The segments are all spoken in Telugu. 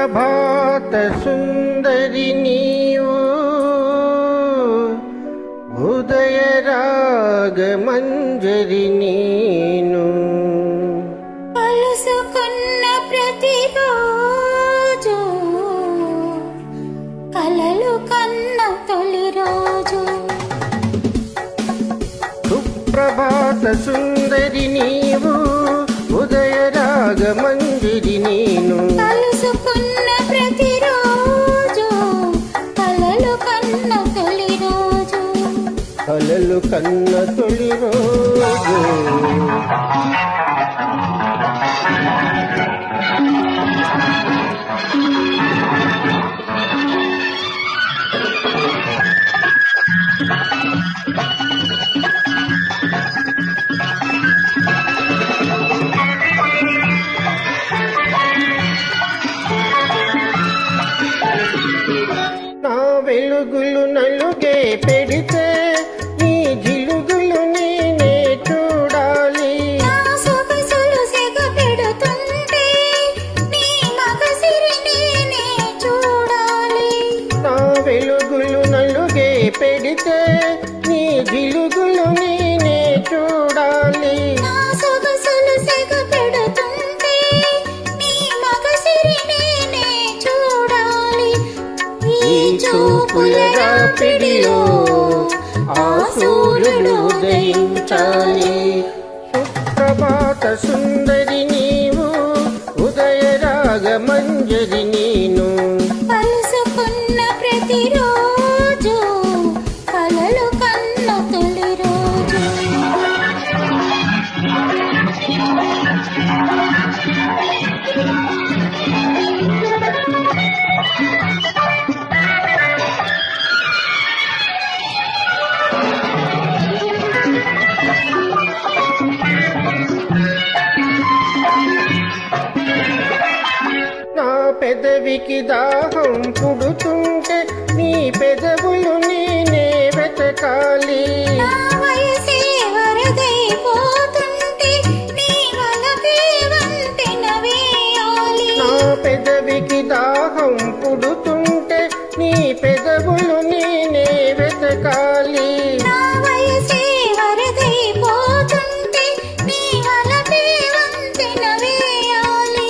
సుప్రభాత సుందరి నీవు ఉదయ రాగ మంజరి నీను కలుసుకున్న ప్రతిరోజు కలలు కన్న తొలి రోజు సుప్రభాత సుందరి నీవు ఉదయ రాగ మంజరి నీను కలుసుకున్న ప్రతిరోజు కలలు కన్న తొలి రోజు కలలు కన్న తొలి రోజు నా వెలుగులు నలుగే పెడితే నీ జిలుగులు నేనే చూడాలి నా సొగసులు సెగ పెడుతుంటే నీ మగసిరి నేనే చూడాలి నా వెలుగులు నలుగే పెడితే నీ జిలుగులు నేనే చూడాలి నా సొగసులు సెగ పెడుతుంటే నీ మగసిరి నేనే చూడాలి ఈ చూపుల రాపిడిలో ఆ సూర్యుడు ఉదయించాలి సుప్రభాత సుందరి నీవు ఉదయ రాగ మంజరి నీను కలుసుకున్న ప్రతిరోజు కలలు కన్న తొలి రోజు నా పెదవికి దాహం పుడుతుంటే నీ పెదవులు నేనే వెతకాలి నా వయసే వరదైపోతుంటే నీ వలపే వంతెన వేయాలి నా పెదవికి దాహం పుడుతుంటే నీ పెదవులు నేనే వెతకాలి నా వయసే వరదైపోతుంటే నీ వలపే వంతెన వేయాలి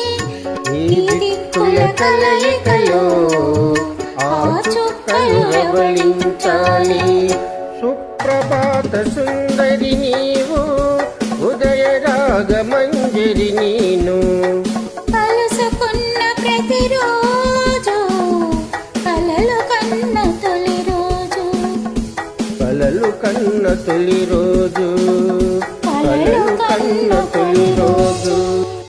ఈ దిక్కుల కలయికలో ఆ చుక్కలు రవళించాలి సుప్రభాత సుందరి నీవు ఉదయ రాగ మంజరి నీను కలుసుకున్న ప్రతిరోజు కలలు కన్న తొలి రోజు కలలు కన్న తొలి రోజు కలలు కన్న తొలి రోజు.